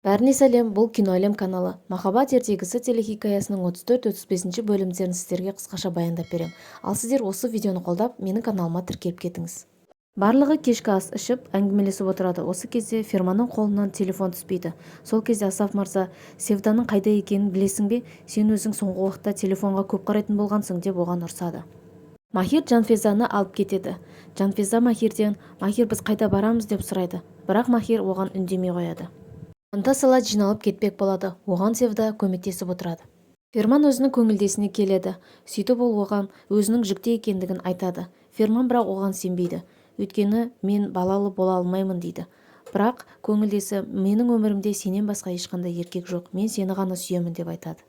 Бәріне сәлем, бұл Киноәлем каналы. Махаббат ертегісі телехикаясының 34-35 бөлімдерін сіздерге қысқаша баяндап берем. Ал сіздер осы видеоны қолдап, менің каналыма тіркеліп кетіңіз. Барлығы кешкі ас ішіп, әңгімелесіп отырады. Осы кезде Ферманның қолынан телефон түспейді. Сол кезде Асаф мырза, Севданың қайда екенін білесің бе? Сен өзің соңғы уақытта телефонға көп қарайтын болғансың деп оған ұрсады. Махир Жанфезаны алып кетеді. Жанфеза Махирден, Махир біз қайда барамыз деп сұрайды. Бірақ Махир оған үндемей қояды. Анда сала жиналып кетпек болады. Оған Севда көмектесіп отырады. Ферман өзінің көңілдесіне келеді. Сөйтіп ол оған өзінің жүкті екендігін айтады. Ферман бірақ оған сенбейді. Өйткені мен балалы бола алмаймын дейді. Бірақ көңілдесі менің өмірімде сенен басқа ешқандай еркек жоқ. Мен сені ғана сүйемін деп айтады.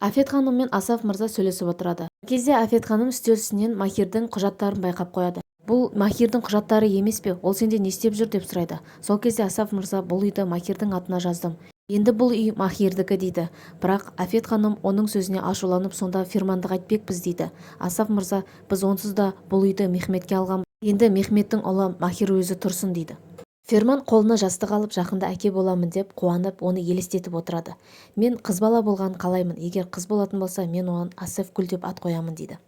Афет ханым мен Асаф мырза сөйлесіп отырады. Кезде Афет ханым үстел үстінен Махирдің құжаттарын байқап қояды. Бұл Махирдің құжаттары емес пе? Ол сенде не істеп жүр деп сұрайды. Сол кезде Асаф мырза бұл үйді Махирдің атына жаздым. Енді бұл үй Махирдікі дейді. Бірақ Афет ханым оның сөзіне ашуланып сонда Ферманды қайтпекпіз дейді. Асаф мырза біз онсыз да бұл үйді Мехметке алған. Енді Мехметтің ұлы Махир өзі тұрсын дейді. Ферман қолына жастық алып жақында әке боламын деп қуанып оны елестетіп отырады. Мен қыз бала болғанын қалаймын. Егер қыз болатын болса мен оған Асефгүл деп ат қоямын дейді.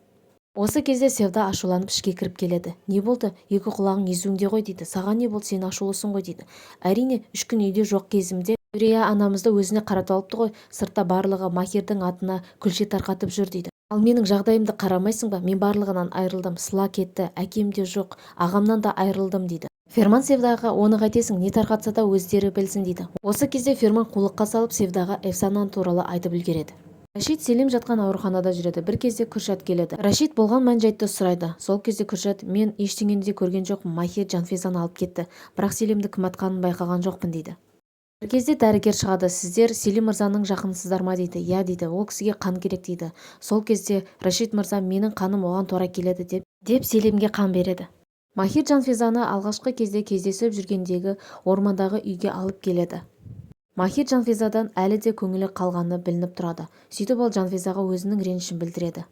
Осы кезде Севда ашуланып ішке кіріп келеді. Не болды? Екі құлағың езуіңде ғой дейді. Саған не болды? Сен ашулысың ғой дейді. Әрине 3 күн үйде жоқ кезімде Үрия анамызды өзіне қаратып алыпты ғой. Сыртта барлығы Махирдің атына күлше тарқатып жүр дейді. Ал менің жағдайымды қарамайсың ба? Мен барлығынан айырылдым. Сыла кетті. Әкем де жоқ. Ағамнан да айырылдым дейді. Ферман Севдаға оны қайтесің, не тарқатса да өздері білсін дейді. Осы кезде Ферман қулыққа салып Севдаға Эфсанан туралы айтып үлгереді. Рашид Селим жатқан ауруханада жүреді. Бір кезде Күршат келеді. Рашид болған мән-жайтты сұрайды. Сол кезде Күршат мен ештеңені де көрген жоқпын. Махир Жанфезаны алып кетті. Бірақ Селимді кім атқанын байқаған жоқпын дейді. Бір кезде дәрігер шығады. Сіздер Селим мырзаның жақынысыздар ма дейді. Иә дейді. Ол кісіге қан керек дейді. Сол кезде Рашид мырза менің қаным оған тура келеді деп Селимге қан береді. Махир Жанфезаны алғашқы кезде кездесіп жүргендегі ормандағы үйге алып келеді. Махир Жанфезадан әлі де көңілі қалғаны білініп тұрады. Сөйтіп ол Жанфезаға өзінің ренішін білдіреді.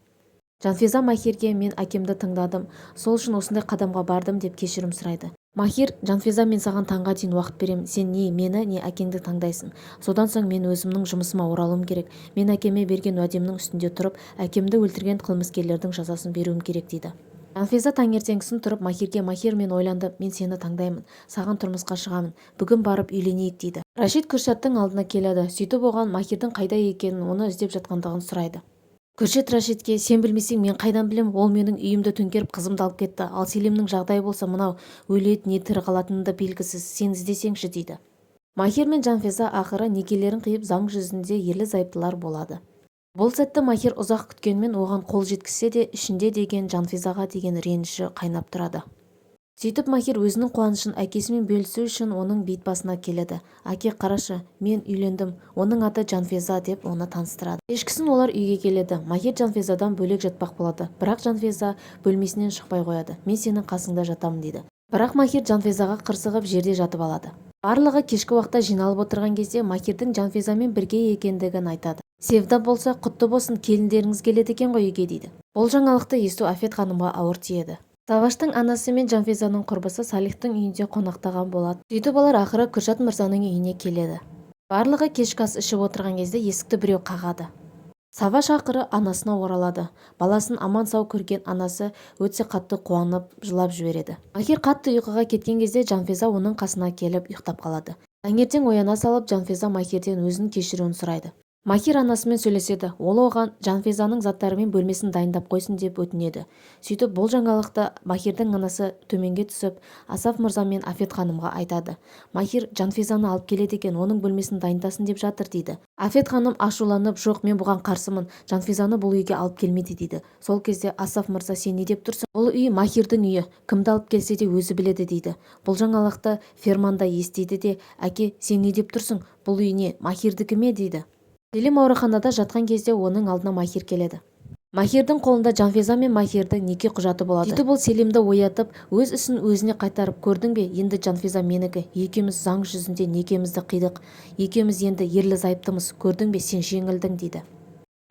Жанфеза Махирге мен әкемді тыңдадым, сол үшін осындай қадамға бардым деп кешірім сұрайды. Махир, Жанфеза мен саған таңға дейін уақыт беремін. Сен не мені, не әкеңді таңдайсың. Содан соң мен өзімнің жұмысыма оралуым керек. Мен әкеме берген уәдемнің үстінде тұрып, әкемді өлтірген қылмыскерлердің жазасын беруім керек дейді. Жанфеза таңертеңгісін тұрып Махирге Махир мен ойландым, мен сені таңдаймын, саған тұрмысқа шығамын, бүгін барып үйленейік дейді. Рашид Күршаттың алдына келеді, сөйтіп оған Махирдің қайда екенін, оны іздеп жатқандығын сұрайды. Күршат Рашидке сен білмесең мен қайдан білем, ол менің үйімді төңкеріп қызымды алып кетті, ал Селимнің жағдайы болса мынау өледі не тірі қалатыны да белгісіз, сен іздесеңші дейді. Махир мен Жанфеза ақыры некелерін қиып заң жүзінде ерлі-зайыптылар болады. Бұл сәтті Махир ұзақ күткенмен оған қол жеткізсе де ішінде деген Жанфезаға деген реніші қайнап тұрады. Сөйтіп Махир өзінің қуанышын әкесімен бөлісу үшін оның бейіт басына келеді. Әке қарашы, мен үйлендім, оның аты Жанфеза деп оны таныстырады. Кешкісін олар үйге келеді. Махир Жанфезадан бөлек жатпақ болады. Бірақ Жанфеза бөлмесінен шықпай қояды. Мен сенің қасыңда жатамын дейді. Бірақ Махир Жанфезаға қырсығып жерде жатып алады. Барлығы кешкі уақытта жиналып отырған кезде Махирдің Жанфезамен бірге екендігін айтады. Севда болса құтты болсын, келіндеріңіз келеді екен ғой үйге дейді. Бұл жаңалықты есту Афет ханымға ауыр тиеді. Саваштың анасы мен Жанфезаның құрбысы Салихтың үйінде қонақтаған болады. Сөйтіп олар ақыры Күршат мырзаның үйіне келеді. Барлығы кешкі ас ішіп отырған кезде есікті біреу қағады. Саваш ақыры анасына оралады. Баласын аман сау көрген анасы өте қатты қуанып жылап жібереді. Махир қатты ұйқыға кеткен кезде Жанфеза оның қасына келіп ұйықтап қалады. Таңертең ояна салып Жанфеза Махирден өзінің кешіруін сұрайды. Махир анасымен сөйлеседі. Ол оған Жанфезаның заттарымен бөлмесін дайындап қойсын деп өтінеді. Сөйтіп бұл жаңалықты Махирдің анасы төменге түсіп, Асаф мырза мен Афет ханымға айтады. Махир Жанфезаны алып келеді екен, оның бөлмесін дайындасын деп жатыр дейді. Афет ханым ашуланып, жоқ мен бұған қарсымын, Жанфезаны бұл үйге алып келмейді дейді. Сол кезде Асаф мырза сен не деп тұрсың? Бұл үй Махирдің үйі, кімді алып келсе де өзі біледі дейді. Бұл жаңалықты Ферманда естиді де, әке сен не деп тұрсың? Бұл үй не, Махирдікі ме дейді. Селим ауруханада жатқан кезде оның алдына Махир келеді. Махирдің қолында Жанфеза мен Махирдің неке құжаты болады. Сөйтіп ол Селимді оятып, өз ісін өзіне қайтарып, көрдің бе, енді Жанфеза менікі, екеуміз заң жүзінде некемізді қидық, екеуміз енді ерлі-зайыптымыз, көрдің бе, сен жеңілдің дейді.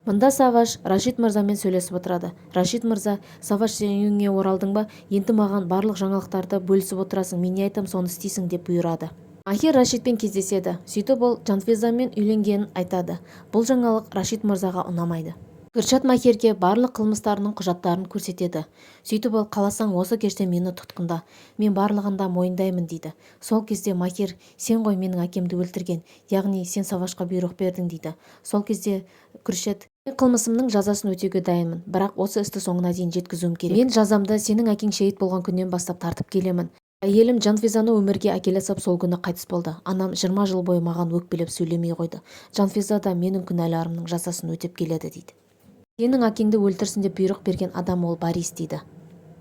Мұнда Саваш Рашид мырзамен сөйлесіп отырады. Рашид мырза, Саваш сен үйіңе оралдың ба? Енді маған барлық жаңалықтарды бөлісіп отырасың, мен не айтам соны істейсің деп бұйырады. Махир Рашидпен кездеседі. Сөйтіп ол Жанфизамен үйленгенін айтады. Бұл жаңалық Рашид мырзаға ұнамайды. Кürшат Махирге барлық қылмыстарының құжаттарын көрсетеді. Сөйтіп ол қаласаң осы кеште мені тұтқында. Мен барлығында мойындаймын дейді. Сол кезде Махир, сен ғой менің әкемді өлтірген, яғни сен Савашқа бұйрық бердің дейді. Сол кезде Кürшат, мен қылмысымның жазасын өтеуге дайынмын, бірақ осы істі соңына дейін жеткізуім керек. Мен жазамды сенің әкең шейіт болған күннен бастап тартып келемін. Әйелім Жанфизаны өмірге әкеле сап сол күні қайтыс болды. Анам 20 жыл бойы маған өкпелеп сөйлемей қойды. Жанфиза да менің күнәларымның жазасын өтеп келеді дейді. Сенің әкеңді өлтірсін деп бұйрық берген адам ол Борис дейді.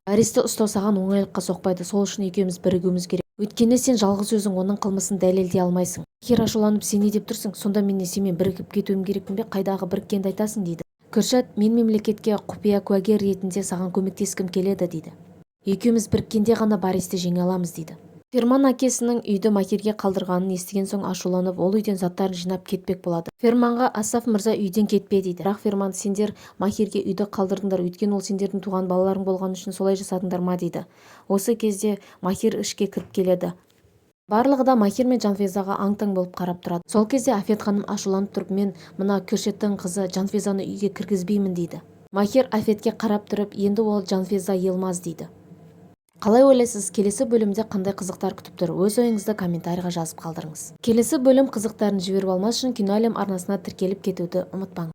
Бористі ұстау саған оңайлыққа соқпайды, сол үшін екеуміз бірігуіміз керек. Өйткені сен жалғыз өзің оның қылмысын дәлелдей алмайсың. Махир ашуланып, сен не деп тұрсың? Сонда мен сенімен бірігіп кетуім керекпін бе? Қайдағы біріккенді айтасың дейді. Кürшат, мен мемлекетке құпия куәгер ретінде саған көмектескім келеді дейді. Екеуміз біріккенде ғана Бористі жеңе аламыз дейді. Ферман әкесінің үйді Махирге қалдырғанын естіген соң ашуланып, ол үйден заттарын жинап кетпек болады. Ферманға Асаф мырза үйден кетпе дейді. Бірақ Ферман, сендер Махирге үйді қалдырдыңдар, өйткені ол сендердің туған балаларың болған үшін солай жасадыңдар ма дейді. Осы кезде Махир ішке кіріп келеді. Барлығы да Махир мен Жанфизаға аң-таң болып қарап тұрады. Сол кезде Афет ханым ашуланып тұрып, мен мына Кürшаттың қызы Жанфизаны үйге кіргізбеймін дейді. Махир Афетке қарап тұрып, енді ол Жанфиза Йылмаз дейді. Қалай ойлайсыз, келесі бөлімде қандай қызықтар күтіп тұр? Өз ойыңызды комментарийға жазып қалдырыңыз. Келесі бөлім қызықтарын жіберіп алмас үшін Киноәлем арнасына тіркеліп кетуді ұмытпаңыз.